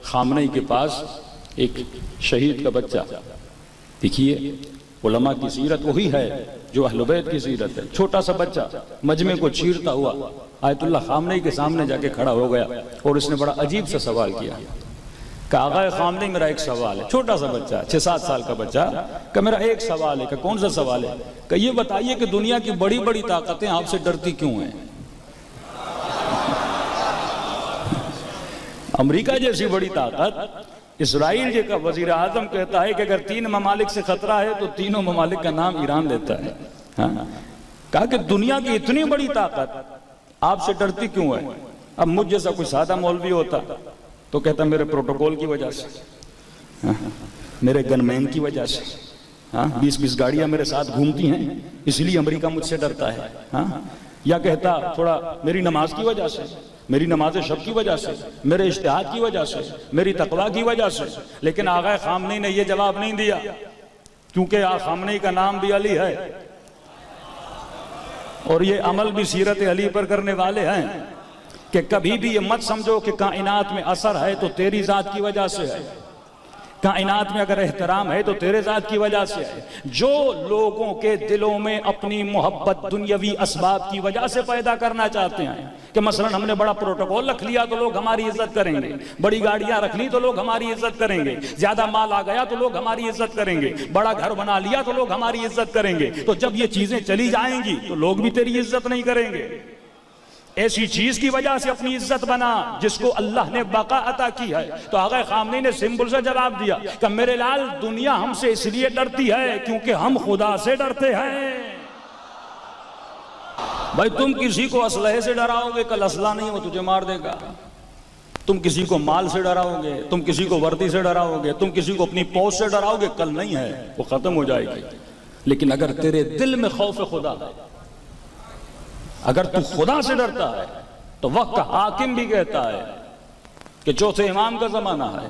Khamenei के पास एक शहीद का बच्चा, देखिए उलमा की सीरत वही है जो अहले बैत की सीरत है। छोटा सा बच्चा मजमे को चीरता हुआ आयतुल्लाह खामनेई के सामने जाके खड़ा हो गया और उसने बड़ा अजीब सा सवाल किया कि आगा खामनेई मेरा एक सवाल है। छोटा सा बच्चा 6-7 साल का बच्चा कि मेरा एक सवाल है। कि कौन सा सवाल है? कि ये बताइए कि दुनिया की बड़ी बड़ी ताकतें आपसे डरती क्यों हैं? अमेरिका जैसी बड़ी ताकत, इसराइल जी का वजीर आजम कहता है कि अगर 3 ममालिक से खतरा है तो तीनों ममालिक का नाम ईरान लेता है। हाँ? कहा कि दुनिया की इतनी बड़ी ताकत आपसे डरती क्यों है? अब मुझ जैसा कोई सादा मौलवी होता तो कहता मेरे प्रोटोकॉल की वजह से, हाँ? मेरे गनमैन की वजह से, हाँ? 20-20 गाड़ियां मेरे साथ घूमती हैं इसलिए अमेरिका मुझसे डरता है। हाँ? या कहता थोड़ा मेरी नमाज की वजह से, मेरी नमाज शब की वजह से, मेरे इज्तिहाद की वजह से, मेरी तकवा की वजह से। लेकिन आगा खामनेई ने यह जवाब नहीं दिया, क्योंकि खामनेई का नाम भी अली है और ये अमल भी सीरत अली पर करने वाले हैं कि कभी भी ये मत समझो कि कायनात में असर है तो तेरी जात की वजह से है, कायनात में अगर एहतराम है तो तेरे जात की वजह से है। जो लोगों के दिलों में अपनी मोहब्बत दुनियावी असबाब की वजह से पैदा करना चाहते हैं कि मसलन हमने बड़ा प्रोटोकॉल रख लिया तो लोग हमारी इज्जत करेंगे, बड़ी गाड़ियां रख ली तो लोग हमारी इज्जत करेंगे, ज्यादा माल आ गया तो लोग हमारी इज्जत करेंगे, बड़ा घर बना लिया तो लोग हमारी इज्जत करेंगे, तो जब ये चीजें चली जाएंगी तो लोग भी तेरी इज्जत नहीं करेंगे। ऐसी चीज की वजह से अपनी इज्जत बना जिसको अल्लाह ने बका अता की है। तो आगा खामनेई ने सिंपल सा जवाब दिया कि मेरे लाल दुनिया हमसे इसलिए डरती है क्योंकि हम खुदा से डरते हैं। भाई तुम किसी को असलहे से डराओगे, कल असला नहीं वो तुझे मार देगा। तुम किसी को माल से डराओगे, तुम किसी को वर्दी से डराओगे, तुम किसी को अपनी पौध से डराओगे, कल नहीं है वो खत्म हो जाएगी। लेकिन अगर तेरे दिल में खौफ खुदा है, अगर तू खुदा से डरता है, तो वक्त का हाकिम भी कहता है कि चौथे इमाम का जमाना है,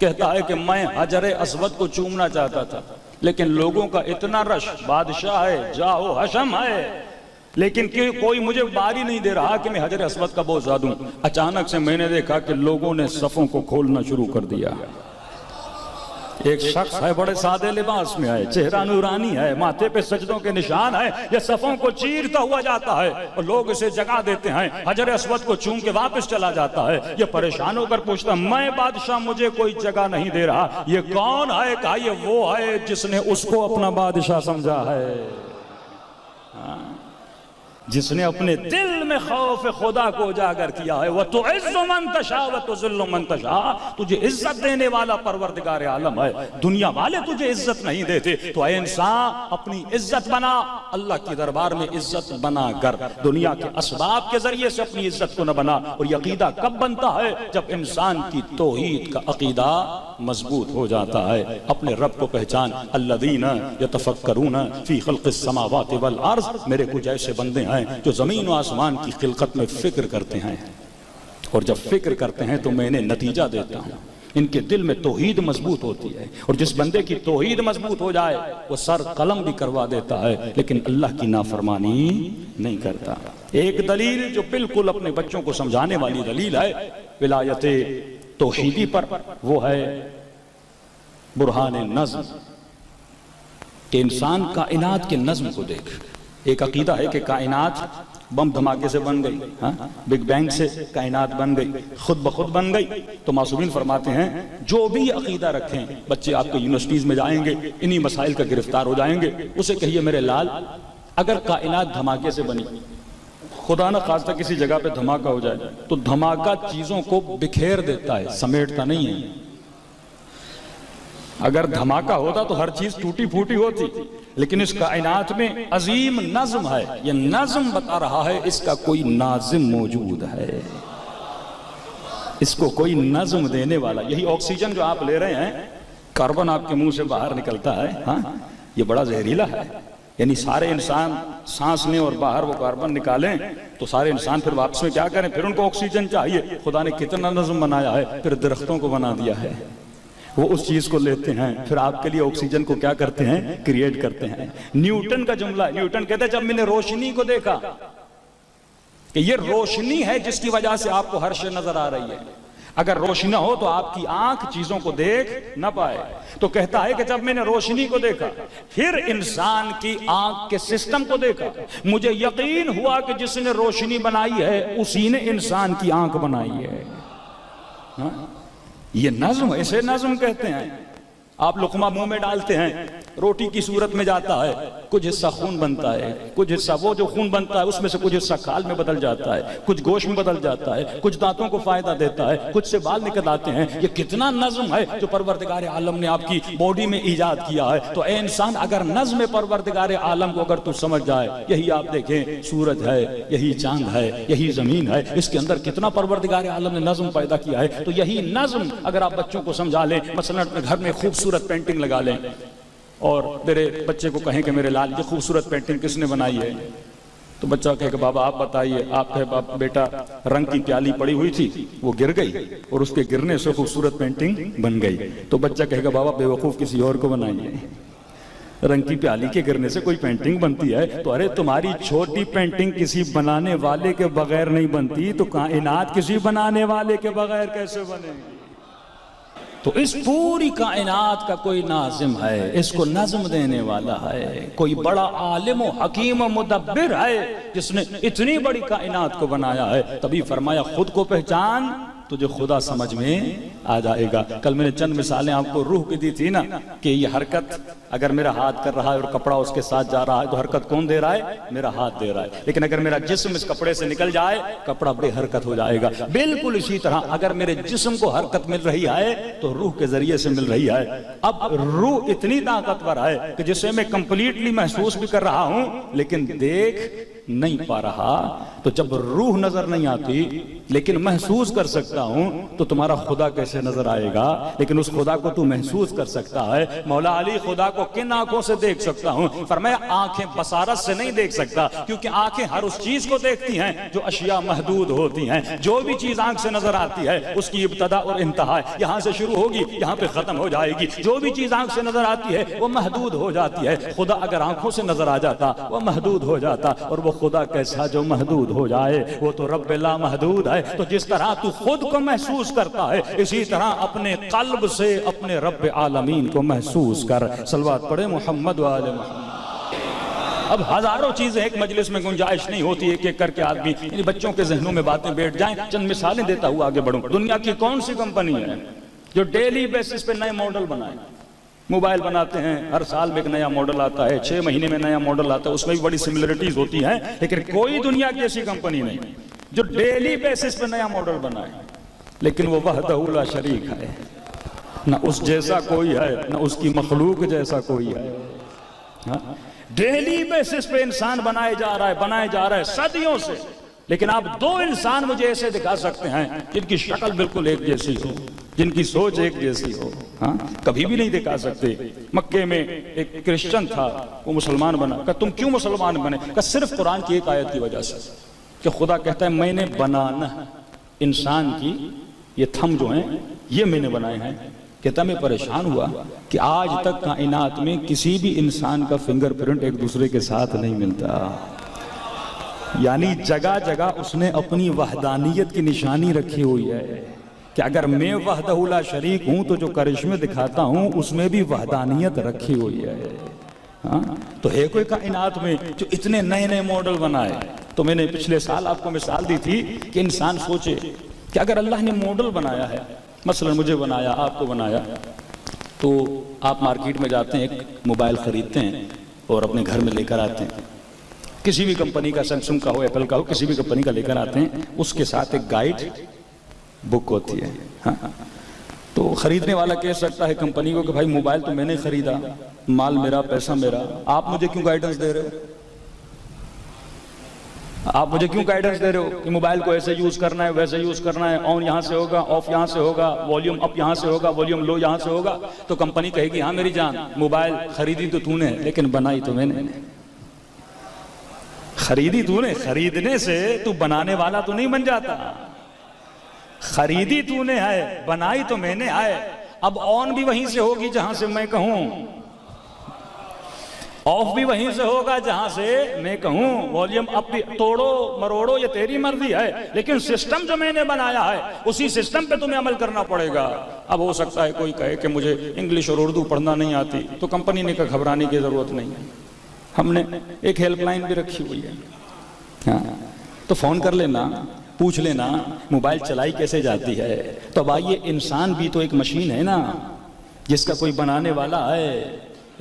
कहता है कि मैं हजर अस्वद को चूमना चाहता था लेकिन लोगों का इतना रश, बादशाह है, जाओ हशम है, लेकिन कोई मुझे बारी नहीं दे रहा कि मैं हजर अस्वद का बोझ दूं। अचानक से मैंने देखा कि लोगों ने सफों को खोलना शुरू कर दिया। एक शख्स है बड़े सादे लिबास में है, चेहरा नूरानी है, माथे पे सजदों के निशान है, ये सफों को चीरता हुआ जाता है और लोग इसे जगा देते हैं, हजर अस्वद को चूम के वापस चला जाता है। ये परेशान होकर पूछता मैं बादशाह, मुझे कोई जगह नहीं दे रहा, ये कौन है? कहा ये वो है जिसने उसको अपना बादशाह समझा है। हाँ? जिसने अपने दिल में खौफ खुदा को उजागर किया है। वह तो इज्जु मन तशा व तुज़िल्लु मन तशा, तुझे इज्जत देने वाला परवरदिगार आलम है, दुनिया वाले तुझे इज्जत नहीं देते। तो ऐ इंसान अपनी इज्जत बना, अल्लाह के दरबार में इज्जत बना कर, दुनिया के असबाब के जरिए से अपनी इज्जत को न बना। और ये अकीदा कब बनता है? जब इंसान की तौहीद का अकीदा मजबूत हो जाता है। अपने रब को पहचान, अल्लज़ीना यतफक्करूना फी खल्क़िस समावाति वल अर्ज़, मेरे कुछ ऐसे बंदे हैं जो जमीन और आसमान की खिलकत में फिक्र करते हैं, और जब फिक्र करते हैं तो मैं इन्हें नतीजा देता हूं। इनके दिल में तौहीद मजबूत होती है, और जिस बंदे की तौहीद मजबूत हो जाए वो सर कलम भी करवा देता है लेकिन अल्लाह की नाफरमानी नहीं करता। एक दलील जो बिल्कुल अपने बच्चों को समझाने वाली दलील है विलायत तौहीदी पर, वो है बुरहान नज़्म, कि इंसान कायनात के नज़्म को देख। एक अकीदा है कि कायनात बम धमाके से बन गई, हाँ? बिग बैंग से कायनात बन गई, खुद ब खुद बन गई। तो मासूमीन फरमाते हैं जो भी अकीदा रखें, बच्चे आपको यूनिवर्सिटीज में जाएंगे इन्हीं मसाइल का गिरफ्तार हो जाएंगे, उसे कहिए मेरे लाल अगर कायनात धमाके से बनी, खुदा न खास्ता किसी जगह पे धमाका हो जाए तो धमाका चीजों को बिखेर देता है, समेटता नहीं है। अगर धमाका होता तो हर चीज टूटी फूटी होती, लेकिन इस कायनात में अजीम नज़्म है। यह नज़्म बता रहा है इसका कोई नाज़िम मौजूद है, इसको कोई नज़्म देने वाला। यही ऑक्सीजन जो आप ले रहे हैं, कार्बन आपके मुंह से बाहर निकलता है, हाँ? ये बड़ा जहरीला है, यानी सारे इंसान सांस लें और बाहर वो कार्बन निकालें तो सारे इंसान फिर वापस में क्या करें? फिर उनको ऑक्सीजन चाहिए। खुदा ने कितना नज़्म बनाया है, फिर दरख्तों को बना दिया है, वो उस चीज को लेते हैं, फिर आपके लिए ऑक्सीजन को क्या करते हैं? क्रिएट करते हैं। न्यूटन का जुमला, न्यूटन कहते हैं जब मैंने रोशनी को देखा कि ये रोशनी है जिसकी वजह से आपको हर शय नजर आ रही है, अगर रोशनी ना हो तो आपकी आंख चीजों को देख ना पाए। तो कहता है कि जब मैंने रोशनी को देखा, फिर इंसान की आंख के सिस्टम को देखा, मुझे यकीन हुआ कि जिसने रोशनी बनाई है उसी ने इंसान की आंख बनाई है। हाँ? ये नज्म, इसे नज्म कहते हैं। आप लुकमा मुंह में डालते हैं, रोटी की सूरत में जाता है, कुछ हिस्सा खून बनता है, कुछ हिस्सा वो जो खून बनता है उसमें से कुछ हिस्सा खाल में बदल जाता है, कुछ गोश्त में बदल जाता है, कुछ दांतों को फायदा देता है, कुछ से बाल निकल आते हैं। ये कितना नज्म है जो परवरदिगार आलम ने आपकी बॉडी में ईजाद किया है। तो ए इंसान, अगर नज्म परवरदिगार आलम को अगर तू समझ जाए, यही आप देखें सूरज है, यही चांद है, यही जमीन है, इसके अंदर कितना परवरदिगार आलम ने नज्म पैदा किया है। तो यही नज्म अगर आप बच्चों को समझा लें, मसलन अपने घर में खूबसूरत पेंटिंग लगा लें और मेरे बच्चे को कहें कि मेरे लाल ये खूबसूरत पेंटिंग किसने बनाई है, तो बच्चा कहेगा बाबा आप बताइए। आप कहे बेटा रंग की प्याली पड़ी हुई थी, वो गिर गई और उसके गिरने से खूबसूरत पेंटिंग बन गई। तो बच्चा कहेगा बाबा बेवकूफ किसी और को बनाइए, रंग की प्याली के गिरने से कोई पेंटिंग बनती है? तो अरे तुम्हारी छोटी पेंटिंग किसी बनाने वाले के बगैर नहीं बनती, तो कायनात किसी बनाने वाले के बगैर कैसे बनेगी? तो इस पूरी कायनात का कोई नाज़िम है, इसको नज़्म देने वाला है, कोई बड़ा आलिम हकीम मुदब्बिर है जिसने इतनी बड़ी कायनात को बनाया है। तभी फरमाया खुद को पहचान, तुझे खुदा समझ में आ जाएगा। कल मैंने चंद मिसालें आपको रूह की दी थी ना, कि ये हरकत अगर मेरा हाथ कर रहा है और कपड़ा उसके साथ जा रहा है तो हरकत कौन दे रहा है? मेरा हाथ दे रहा है। लेकिन अगर मेरा जिस्म इस कपड़े से निकल जाए, कपड़ा बेहरकत हो जाएगा। बिल्कुल इसी तरह अगर मेरे जिस्म को हरकत मिल रही है तो रूह के जरिए से मिल रही है। अब रूह इतनी ताकतवर है कि जिसे मैं कंप्लीटली महसूस भी कर रहा हूं लेकिन देख नहीं पा रहा। तो जब रूह नजर नहीं आती लेकिन महसूस कर सकता हूं, तो तुम्हारा खुदा कैसे नजर आएगा? लेकिन उस खुदा को तू महसूस कर सकता है। मौला अली खुदा को किन आंखों से देख सकता हूं? फरमाया आंखें बसारत से नहीं देख सकता, क्योंकि आंखें हर उस चीज को देखती हैं जो अशिया महदूद होती हैं। जो भी चीज आंख से नजर आती है उसकी इब्तदा और इंतहा यहां से शुरू होगी, यहां पे खत्म हो जाएगी। जो भी चीज आंख से नजर आती है वो महदूद हो जाती है। खुदा अगर आंखों से नजर आ जाता वो महदूद हो जाता, और वो खुदा कैसा जो महदूद हो जाए? वो तो रब्बे ला महदूद है। तो जिस तरह तू खुद को महसूस करता है, इसी तरह अपने कल्ब से अपने रब्बे आलमीन को महसूस कर। सलवात पढ़े मोहम्मद व आले मोहम्मद। अब हजारों चीजें एक मजलिस में गुंजाइश नहीं होती, एक एक करके आदमी इन बच्चों के जहनों में बातें बैठ जाएं। चंद मिसालें देता हुआ आगे बढ़ूं। दुनिया की कौन सी कंपनी है जो डेली बेसिस पे नए मॉडल बनाए? मोबाइल बनाते हैं, हर साल में एक नया मॉडल आता है, 6 महीने में नया मॉडल आता है, उसमें भी बड़ी सिमिलरिटीज होती हैं। लेकिन कोई दुनिया की ऐसी कंपनी नहीं जो डेली बेसिस पे नया मॉडल बनाए। लेकिन वो वहदहू ला शरीक है, ना उस जैसा कोई है, ना उसकी मखलूक जैसा कोई है। डेली बेसिस पे इंसान बनाया जा रहा है सदियों से। लेकिन आप दो इंसान मुझे ऐसे दिखा सकते हैं जिनकी शक्ल बिल्कुल एक जैसी हो, जिनकी सोच एक जैसी हो? हाँ, कभी भी नहीं दिखा सकते। मक्के में एक क्रिश्चियन था, वो मुसलमान बना। कहा तुम क्यों मुसलमान बने? कहा सिर्फ कुरान की एक आयत की वजह से, कि खुदा कहता है मैंने बनाना इंसान की ये थंब जो हैं ये मैंने बनाए हैं। कहता मैं परेशान हुआ कि आज तक कायनात में किसी भी इंसान का फिंगरप्रिंट एक दूसरे के साथ नहीं मिलता। यानी जगह जगह उसने अपनी वहदानियत की निशानी रखी हुई है कि अगर मैं वहदहू ला शरीक हूं तो जो करिश्मे दिखाता हूं उसमें भी वहदानियत रखी हुई है। हाँ? तो है कोई कायनात में जो इतने नए नए मॉडल बनाए? तो मैंने पिछले साल आपको मिसाल दी थी कि इंसान सोचे कि अगर अल्लाह ने मॉडल बनाया है, मसलन मुझे बनाया, आपको बनाया, तो आप मार्केट में जाते हैं, एक मोबाइल खरीदते हैं और अपने घर में लेकर आते हैं। किसी भी कंपनी का, सैमसंग का हो, एप्पल का हो, किसी भी कंपनी का लेकर आते हैं। उसके साथ एक गाइड बुक होती है। हाँ? तो खरीदने वाला कह सकता है कंपनी को कि भाई मोबाइल तो मैंने खरीदा, माल मेरा, पैसा मेरा, आप मुझे क्यों गाइडेंस दे रहे हो? आप मुझे क्यों गाइडेंस दे रहे हो कि मोबाइल को ऐसे यूज करना है, वैसे यूज करना है, ऑन यहाँ से होगा, ऑफ यहाँ से होगा, वॉल्यूम अप यहाँ से होगा, वॉल्यूम लो यहाँ से होगा? तो कंपनी कहेगी हाँ मेरी जान, मोबाइल खरीदी तो तूने लेकिन बनाई तो मैंने। खरीदी तूने, खरीदने से तू बनाने वाला तो नहीं बन जाता। खरीदी तूने है, बनाई तो मैंने है। अब ऑन भी वहीं से होगी जहां से मैं कहूं। ऑफ भी वहीं से होगा जहां से मैं कहूं। वॉल्यूम अपनी तोड़ो मरोड़ो ये तेरी मर्जी है, लेकिन सिस्टम जो मैंने बनाया है उसी सिस्टम पे तुम्हें अमल करना पड़ेगा। अब हो सकता है कोई कहे कि मुझे इंग्लिश और उर्दू पढ़ना नहीं आती, तो कंपनी ने कहा घबराने की जरूरत नहीं है, हमने एक हेल्पलाइन भी रखी हुई है। हाँ, तो फोन कर लेना, पूछ लेना मोबाइल चलाई कैसे जाती है। तो भाई ये इंसान भी तो एक मशीन है ना, जिसका कोई बनाने वाला है,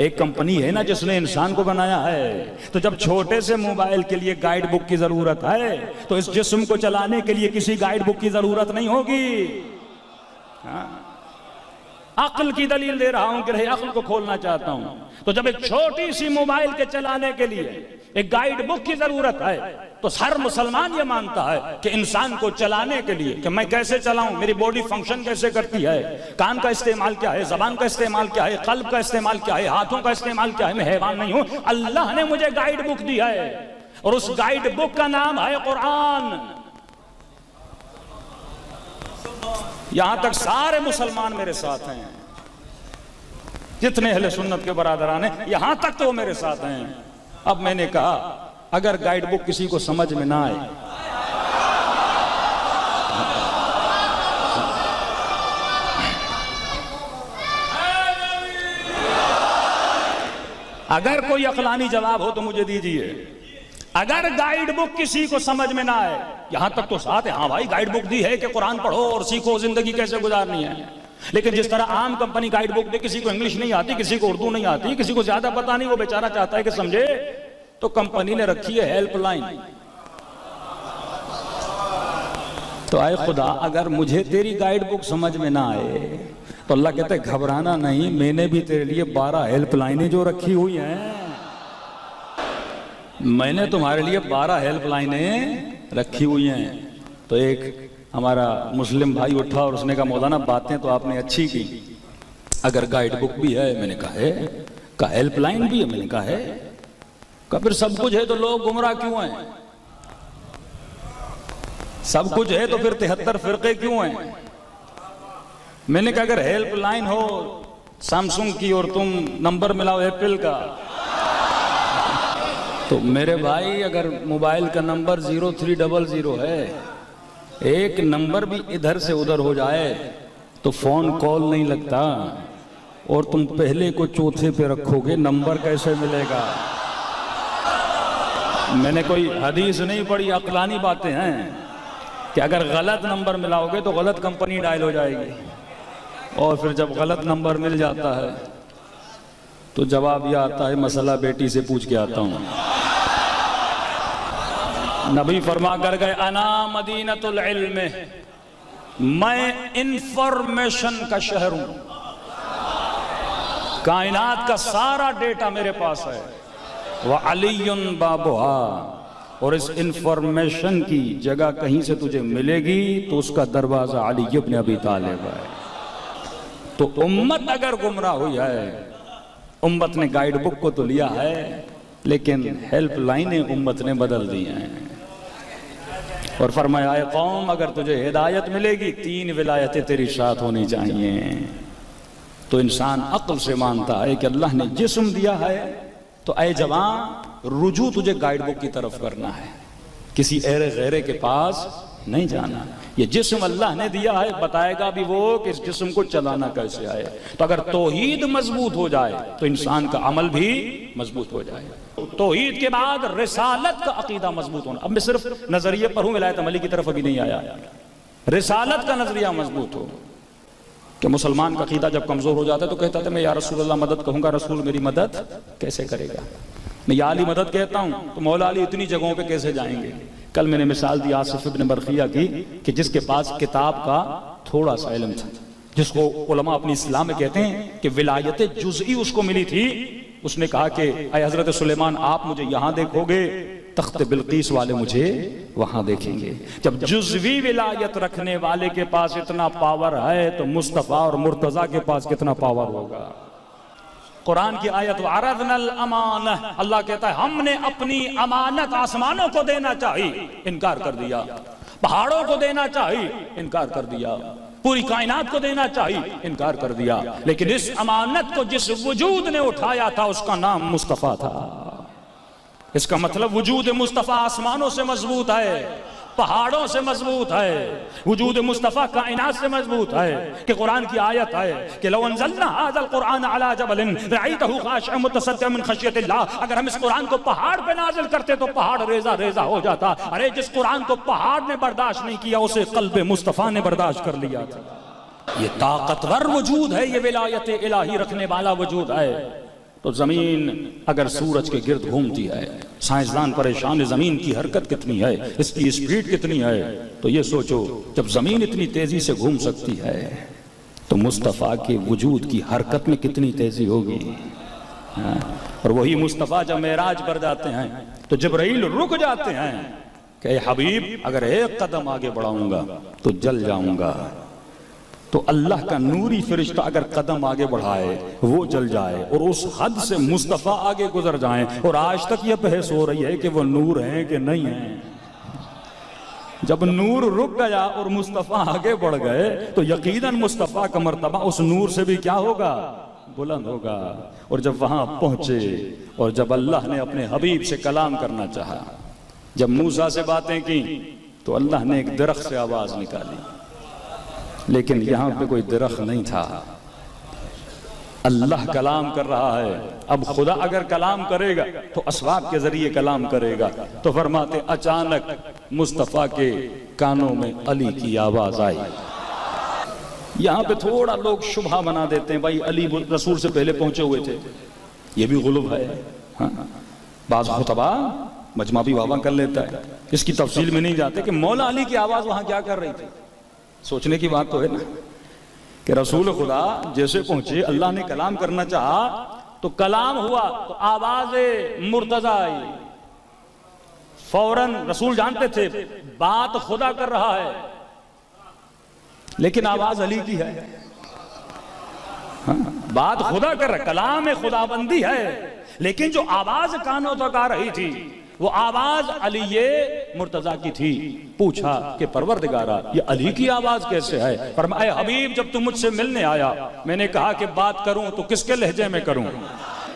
एक कंपनी है ना जिसने इंसान को बनाया है। तो जब छोटे से मोबाइल के लिए गाइड बुक की जरूरत है, तो इस जिस्म को चलाने के लिए किसी गाइड बुक की जरूरत नहीं होगी। हाँ, अक्ल की दलील दे रहा हूं कि रहे अक्ल को खोलना चाहता हूं। तो जब एक छोटी सी मोबाइल के चलाने के लिए एक गाइड बुक की जरूरत है, तो हर मुसलमान ये मानता है कि इंसान को चलाने के लिए कि मैं कैसे चलाऊं, मेरी बॉडी फंक्शन कैसे करती है, कान का इस्तेमाल क्या है, जबान का इस्तेमाल क्या है, कल्ब का इस्तेमाल क्या है, हाथों का इस्तेमाल क्या है। मैं हैवान नहीं हूं, अल्लाह ने मुझे गाइड बुक दी है और उस गाइड बुक का नाम है कुरान। यहां तक सारे मुसलमान मेरे साथ हैं, जितने अहले सुन्नत के बरादरान हैं, यहां तक तो वो मेरे साथ हैं। अब मैंने कहा अगर गाइड बुक किसी को समझ में ना आए, अगर कोई अक्लानी जवाब हो तो मुझे दीजिए। अगर गाइड बुक किसी को समझ में ना आए, यहां तक तो साथ है, हाँ भाई गाइड बुक दी है कि कुरान पढ़ो और सीखो जिंदगी कैसे गुजारनी है। लेकिन जिस तरह आम कंपनी गाइड बुक दे, किसी को इंग्लिश नहीं आती, किसी को उर्दू नहीं आती, किसी को ज्यादा पता नहीं, वो बेचारा चाहता है कि समझे, तो कंपनी ने रखी है हेल्पलाइन। तो आए खुदा, अगर मुझे तेरी गाइड बुक समझ में ना आए तो अल्लाह कहते घबराना नहीं, मैंने भी तेरे लिए 12 हेल्पलाइनें जो रखी हुई हैं, मैंने तुम्हारे लिए 12 हेल्पलाइनें रखी हुई हैं। तो एक हमारा मुस्लिम भाई उठा और उसने कहा मौलाना बातें तो आपने अच्छी की, अगर गाइड बुक भी है, मैंने कहा है, का हेल्पलाइन भी है, मैंने कहा है, का फिर सब कुछ है तो लोग गुमराह क्यों हैं? सब कुछ है तो फिर 73 फिरके क्यों हैं? मैंने कहा अगर हेल्पलाइन हो सैमसंग की और तुम नंबर मिलाओ एप्पल का, तो मेरे भाई अगर मोबाइल का नंबर 0300 है, एक नंबर भी इधर से उधर हो जाए तो फोन कॉल नहीं लगता, और तुम पहले को चौथे पे रखोगे, नंबर कैसे मिलेगा? मैंने कोई हदीस नहीं पढ़ी, अक्लानी बातें हैं कि अगर गलत नंबर मिलाओगे तो गलत कंपनी डायल हो जाएगी, और फिर जब गलत नंबर मिल जाता है तो जवाब यह आता है मसला बेटी से पूछ के आता हूं। नबी फरमा कर गए अना मदीनतुल इल्म, मैं इंफॉर्मेशन का शहर हूं, कायनात का सारा डेटा मेरे पास है। वह अलीयुन बाबुहा, और इस इंफॉर्मेशन की जगह कहीं से तुझे मिलेगी तो उसका दरवाजा अली इब्न अबी तालिब है। तो उम्मत अगर गुमराह हुई है, उम्मत ने गाइड बुक को तो लिया है, लेकिन हेल्पलाइनें उम्मत ने बदल दी हैं। और फरमाया है कौम, अगर तुझे हिदायत मिलेगी 3 विलायतें तेरी साथ होनी चाहिए। तो इंसान अक्ल से मानता है कि अल्लाह ने जिस्म दिया है, तो ऐ जवान रुजू तुझे गाइड बुक की तरफ करना है, किसी ऐरे गैरे के पास नहीं जाना। ये जिस्म अल्लाह ने दिया है, बताएगा भी वो कि इस जिस्म को चलाना कैसे आए। तो अगर तौहीद मजबूत हो जाए तो इंसान का अमल भी मजबूत हो जाए। तौहीद के बाद रिसालत का अकीदा मजबूत होना। अब मैं सिर्फ नजरिए पर हूं, विलायत अमली की तरफ अभी नहीं आया। रिसालत का नजरिया मजबूत हो कि मुसलमान का अकीदा जब कमजोर हो जाता है तो कहता था मैं या रसूल अल्लाह मदद कहूंगा, रसूल मेरी मदद कैसे करेगा? मैं या अली मदद कहता हूं तो मौला अली इतनी जगहों पे कैसे जाएंगे? कल मैंने मिसाल दी आसिफ इब्न बरखिया की कि जिसके पास किताब का थोड़ा सा इल्म था, जिसको उलमा अपनी इस्लाम में कहते हैं कि विलायत जुज़ई उसको मिली थी। उसने कहा कि ऐ हजरत सुलेमान आप मुझे यहां देखोगे, तख्त बिल्कीस वाले मुझे वहां देखेंगे। जब जुज़वी विलायत रखने वाले के पास इतना पावर है तो मुस्तफा और मुर्तजा के पास कितना पावर होगा? कुरान की आयत अरदनल अमाना, अल्लाह कहता है हमने अपनी अमानत आसमानों को देना चाहिए, इनकार कर दिया। पहाड़ों को देना चाहिए, इनकार कर दिया। पूरी कायनात को देना चाहिए, इनकार कर दिया। लेकिन इस अमानत को जिस वजूद ने उठाया था उसका नाम मुस्तफा था। इसका मतलब वजूद मुस्तफा आसमानों से मजबूत है, पहाड़ों से मजबूत है, वजूद मुस्तफा कायनात से मजबूत है। कि कुरान की आयत है कि लौ अंज़लना हाज़ल कुरान अला जबलिन रअयतहु खाशिअन मुतसद्दिअन मिन खशियतिल्लाह, अगर हम इस कुरान को पहाड़ पे नाजिल करते तो पहाड़ रेजा रेजा हो जाता। अरे जिस कुरान को पहाड़ ने बर्दाश्त नहीं किया उसे क़ल्ब मुस्तफा ने बर्दाश्त कर लिया था। ये ताकतवर वजूद है, ये विलायत इलाही रखने वाला वजूद है। तो जमीन अगर सूरज के गिर्द घूमती है, साइंसदान परेशान है जमीन की हरकत कितनी है, इसकी स्पीड कितनी है। तो ये सोचो जब जमीन इतनी तेजी से घूम सकती है तो मुस्तफ़ा के वजूद की हरकत में कितनी तेजी होगी। और वही मुस्तफ़ा जब मेराज पर जाते हैं तो जिब्राइल रुक जाते हैं कि हबीब अगर एक कदम आगे बढ़ाऊंगा तो जल जाऊंगा। तो अल्लाह का नूरी फरिश्ता अगर कदम आगे बढ़ाए वो जल जाए, और उस हद से मुस्तफ़ा आगे गुजर जाएं। और आज तक ये बहस हो रही है कि वो नूर हैं कि नहीं हैं। जब नूर रुक गया और मुस्तफ़ा आगे बढ़ गए तो यकीनन मुस्तफ़ा का मर्तबा उस नूर से भी क्या होगा, बुलंद होगा। और जब वहां पहुंचे और जब अल्लाह ने अपने हबीब से कलाम करना चाहा, जब मूसा से बातें की तो अल्लाह ने एक दरख्त से आवाज निकाली, लेकिन यहां पे कोई दरख्त नहीं था। अल्लाह कलाम कर रहा है। अब खुदा अगर कलाम करेगा तो असबाब के जरिए कलाम करेगा। तो फरमाते अचानक मुस्तफ़ा के कानों में अली की आवाज आई। यहां पे थोड़ा लोग शुभा बना देते हैं, भाई अली रसूल से पहले पहुंचे हुए थे, ये भी गुलूब है। हाँ, बाज़ खुतबा मजमा भी वावा कर लेता है, इसकी तफसील में नहीं जाते कि मौला अली की आवाज वहां क्या कर रही थी। सोचने की बात तो है ना कि रसूल खुदा जैसे पहुंचे, अल्लाह ने कलाम करना चाहा तो कलाम हुआ, तो आवाज मुर्तजा आई। फौरन रसूल जानते थे बात खुदा कर रहा है, लेकिन आवाज अली की है। हाँ, बात खुदा कर रहा, कलाम खुदाबंदी है, लेकिन जो आवाज कानों तक आ रही थी वो आवाज अली मुर्तजा की थी। पूछा कि परवरदिगारा ये अली की आवाज कैसे है? फरमाया हबीब जब तुम मुझसे मिलने आया मैंने कहा कि बात करूं तो किसके लहजे में करूं,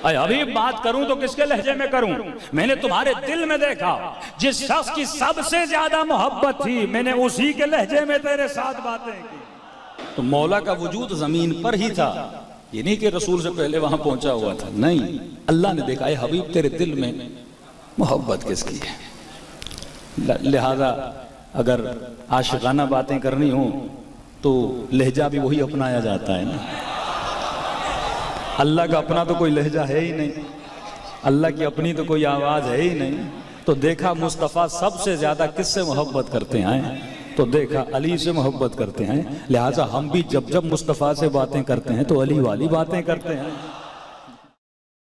अय हबीब बात करूं तो किसके लहजे में करूं। मैंने तुम्हारे दिल में देखा जिस शख्स की सबसे ज्यादा मोहब्बत थी, मैंने उसी के लहजे में तेरे साथ बातें की। तो मौला का वजूद जमीन पर ही था, ये नहीं कि रसूल से पहले वहां पहुंचा हुआ था। नहीं, अल्लाह ने देखा है हबीब तेरे दिल में मोहब्बत किसकी है। लिहाजा अगर आशिकाना बातें करनी हो तो लहजा भी वही अपनाया जाता है ना। अल्लाह का अपना तो कोई लहजा है ही नहीं, अल्लाह की अपनी तो कोई आवाज है ही नहीं। तो देखा मुस्तफ़ा सबसे ज्यादा किससे मोहब्बत करते हैं, तो देखा अली से मोहब्बत करते हैं। लिहाजा हम भी जब जब मुस्तफ़ा से बातें करते हैं तो अली वाली बातें करते हैं।